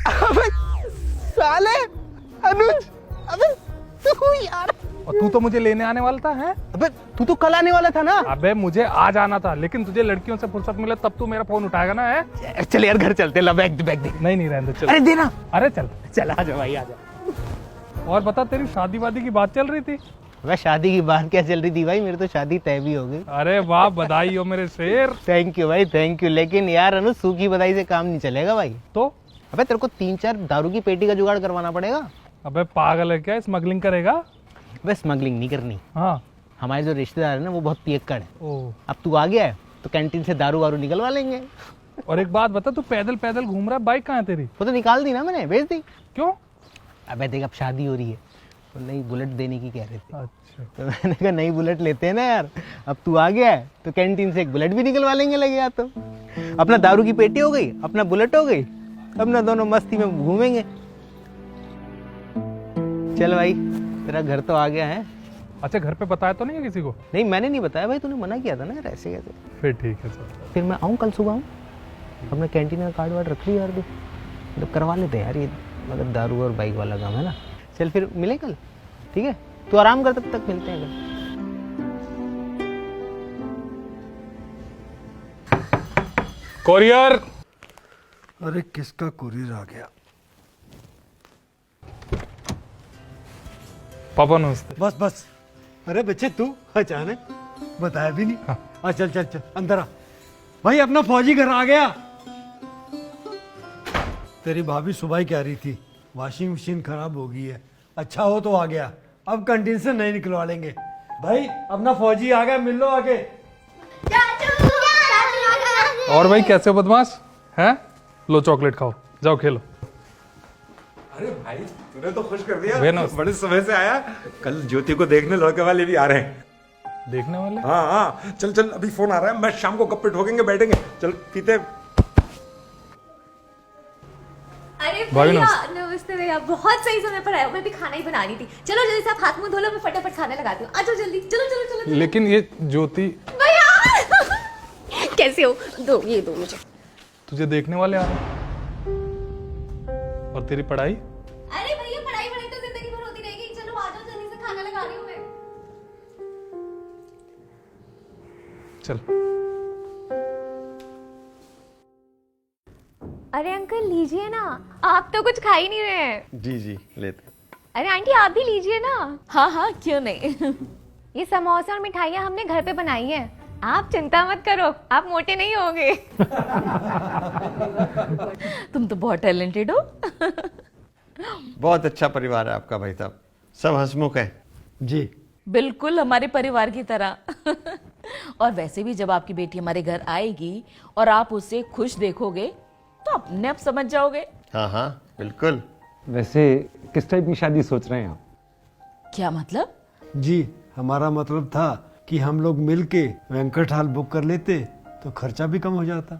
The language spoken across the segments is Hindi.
अबे साले अनुज, अबे तू यार, और तू तो मुझे लेने आने वाला था है? अबे तू तो कल आने वाला था ना। अबे मुझे आज आना था, लेकिन तुझे लड़कियों से फुर्सत मिले तब तू मेरा फोन उठाएगा ना है? चल यार घर चलते, ला बैग दे। नहीं रहने दे, चल। अरे देना। अरे चल। चल आजा भाई आजा। और बता, तेरी शादी वादी की बात चल रही थी? वह शादी की बात क्या चल रही थी भाई, मेरी तो शादी तय भी हो गई। अरे वाह, बधाई हो मेरे शेर। थैंक यू भाई थैंक यू, लेकिन यार अनुज सूखी बधाई से काम नहीं चलेगा भाई। तो अबे तेरे को 3-4 दारू की पेटी का जुगाड़ करवाना पड़ेगा। अबे पागल है क्या, स्मगलिंग करेगा? अबे स्मगलिंग नहीं करनी, हाँ। हमारे जो रिश्तेदार है ना वो बहुत पियक्कड़ है। ओ। अब तू आ गया है तो कैंटीन से दारू वारू निकलवा लेंगे। और एक बात बता, तू पैदल पैदल घूम रहा है, बाइक कहाँ है तेरी? वो तो निकाल दी ना मैंने, भेज दी। क्यों? अबे देख अब शादी हो रही है, तो नई बुलेट देने की कह रहे थे। अच्छा। तो मैंने कहा नई बुलेट लेते हैं ना यार, अब तू आ गया है तो कैंटीन से एक बुलेट भी निकलवा लेंगे लगे या तो। अपना दारू की पेटी हो गई, अपना बुलेट हो गई, अपना दोनों मस्ती में घूमेंगे। चल भाई तेरा घर तो आ गया है। अच्छा, घर पे बताया तो नहीं है किसी को? नहीं मैंने नहीं बताया भाई, तूने मना किया था ना यार, ऐसे कैसे। फिर ठीक है सर। फिर मैं आऊँ कल सुबह आऊँ, अपना कैंटीन का कार्ड वार्ड रख ली यार, मतलब करवा लेते हैं यार ये, मतलब दारू और बाइक वाला काम है ना। चल फिर मिले कल, ठीक है? तू आराम कर, तब तक मिलते हैं कल। कोरियर। अरे किसका कुरियर आ गया? पापा नमस्ते। बस अरे बच्चे तू अचानक बताया भी नहीं। हाँ। आ चल अंदर आ भाई, अपना फौजी घर आ गया। तेरी भाभी सुबह ही कह रही थी वॉशिंग मशीन खराब हो गई है, अच्छा हो तो आ गया, अब कैंटीन से नहीं निकलवा लेंगे। भाई अपना फौजी आ गया, मिल लो आके। और भाई कैसे हो बदमाश हैं? लो चॉकलेट खाओ, जाओ खेलो। अरे भाई तूने तो खुश कर दिया, वे नमस्ते। बड़े समय से आया। कल ज्योति को देखने लड़के वाले भी आ रहे हैं। देखने वाले? हाँ चल अभी फोन आ रहा है, मैं शाम को गप्पे ठोकेंगे, बैठेंगे, चल पीते। अरे भाई भैया नमस्ते। नमस्ते भैया, बहुत सही समय पर आए हो, मैं भी खाना ही बना रही थी। चलो जल्दी से आप हाथ मुंह धो लो, मैं फटाफट खाने लगाती हूँ। आ जाओ जल्दी, चलो। लेकिन ये ज्योति, भैया कैसे हो? दो ये दो मुझे। तुझे देखने वाले आ रहे हैं। और तेरी पढ़ाई? अरे भैया पढ़ाई तो जिंदगी भर होती रहेगी, चलो आ जाओ जल्दी से, खाना लगा रही हूँ मैं। चल। अरे अंकल लीजिए ना, आप तो कुछ खा ही नहीं रहे हैं। जी लेते। अरे आंटी आप भी लीजिए ना। हाँ क्यों नहीं। ये समोसा और मिठाइयाँ हमने घर पे बनाई है, आप चिंता मत करो, आप मोटे नहीं होंगे। तुम तो बहुत टैलेंटेड हो। बहुत अच्छा परिवार है आपका भाई साहब, सब हंसमुख है। जी बिल्कुल हमारे परिवार की तरह। और वैसे भी जब आपकी बेटी हमारे घर आएगी और आप उसे खुश देखोगे तो अपने आप समझ जाओगे। हाँ बिल्कुल। वैसे किस टाइप की शादी सोच रहे हैं आप? क्या मतलब? जी हमारा मतलब था कि हम लोग मिलके वेंकट हॉल बुक कर लेते तो खर्चा भी कम हो जाता।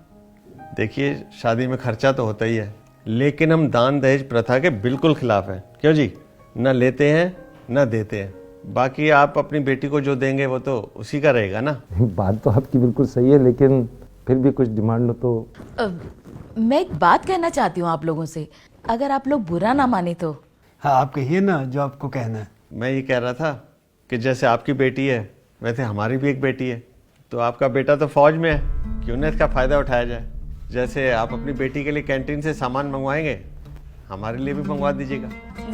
देखिए शादी में खर्चा तो होता ही है, लेकिन हम दान दहेज प्रथा के बिल्कुल खिलाफ हैं। क्यों जी? न लेते हैं न देते हैं, बाकी आप अपनी बेटी को जो देंगे वो तो उसी का रहेगा ना। बात तो आपकी बिल्कुल सही है, लेकिन फिर भी कुछ डिमांड हो तो। मैं एक बात कहना चाहती हूँ आप लोगों से, अगर आप लोग बुरा ना माने तो। हाँ आप कहिए ना जो आपको कहना है। मैं ये कह रहा था कि जैसे आपकी बेटी है वैसे हमारी भी एक बेटी है, तो आपका बेटा तो फौज में है, क्यों ना इसका फायदा उठाया जाए। जैसे आप अपनी बेटी के लिए कैंटीन से सामान मंगवाएंगे, हमारे लिए भी मंगवा दीजिएगा।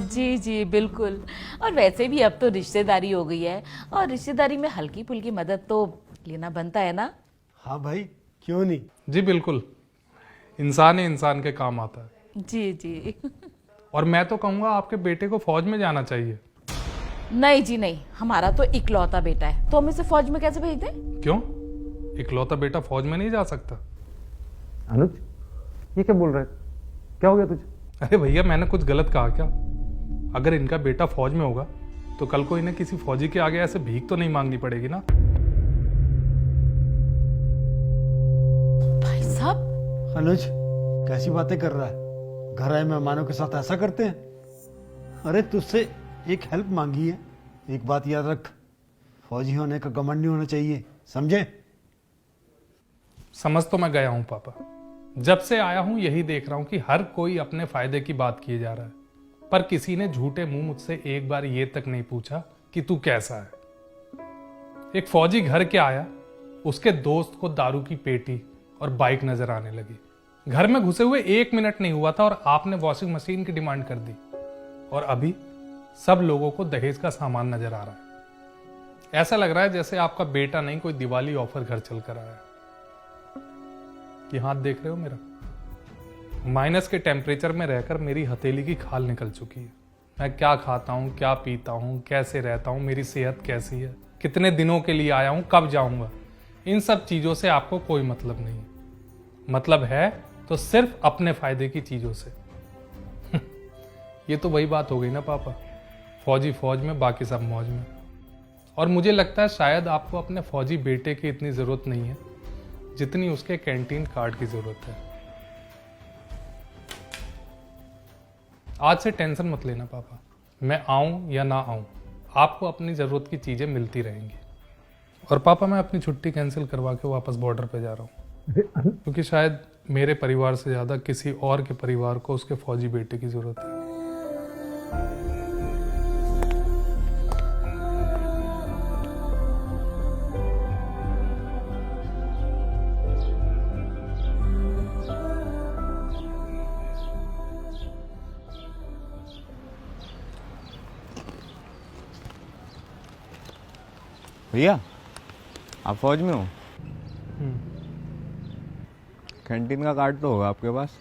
जी बिल्कुल। और वैसे भी अब तो रिश्तेदारी हो गई है, और रिश्तेदारी में हल्की फुल्की मदद तो लेना बनता है ना। हाँ भाई क्यों नहीं। जी बिल्कुल, इंसान ही इंसान के काम आता है। जी। और मैं तो कहूँगा आपके बेटे को फौज में जाना चाहिए। नहीं जी नहीं, हमारा तो इकलौता बेटा है, तो हम इसे फौज में कैसे भेज दें? क्यों? इकलौता बेटा फौज में नहीं जा सकता? अनुज ये क्या बोल रहा है, क्या हो गया तुझे? अरे भैया मैंने कुछ गलत कहा क्या? अगर इनका बेटा फौज में होगा तो कल को इन्हें किसी फौजी के आगे ऐसे भीख तो नहीं मांगनी पड़ेगी ना। भाई साहब। अनुज कैसी बातें कर रहा है, घर आए मेहमानों के साथ ऐसा करते हैं? अरे तुझसे एक हेल्प मांगी है, एक बात याद रख, फौजी होने का घमंड नहीं होना चाहिए, समझे? समझ तो मैं गया हूं पापा, जब से आया हूं यही देख रहा हूं कि हर कोई अपने फायदे की बात किए जा रहा है, पर किसी ने झूठे मुंह मुझसे एक बार ये तक नहीं पूछा कि तू कैसा है। एक फौजी घर के आया, उसके दोस्त को दारू की पेटी और बाइक नजर आने लगी। घर में घुसे हुए 1 मिनट नहीं हुआ था और आपने वॉशिंग मशीन की डिमांड कर दी, और अभी सब लोगों को दहेज का सामान नजर आ रहा है। ऐसा लग रहा है जैसे आपका बेटा नहीं कोई दिवाली ऑफर घर चल कर आया। ये हाथ देख रहे हो मेरा? माइनस के टेम्परेचर में रहकर मेरी हथेली की खाल निकल चुकी है। मैं क्या खाता हूं, क्या पीता हूं, कैसे रहता हूं, मेरी सेहत कैसी है, कितने दिनों के लिए आया हूं, कब जाऊंगा, इन सब चीजों से आपको कोई मतलब नहीं। मतलब है तो सिर्फ अपने फायदे की चीजों से। ये तो वही बात हो गई ना पापा, फौजी फौज में, बाकी सब मौज में। और मुझे लगता है शायद आपको अपने फौजी बेटे की इतनी जरूरत नहीं है जितनी उसके कैंटीन कार्ड की जरूरत है। आज से टेंशन मत लेना पापा, मैं आऊं या ना आऊं, आपको अपनी जरूरत की चीजें मिलती रहेंगी। और पापा मैं अपनी छुट्टी कैंसिल करवा के वापस बॉर्डर पे जा रहा हूं, क्योंकि शायद मेरे परिवार से ज्यादा किसी और के परिवार को उसके फौजी बेटे की जरूरत है। भैया आप फौज में हो? कैंटीन का कार्ड तो होगा आपके पास?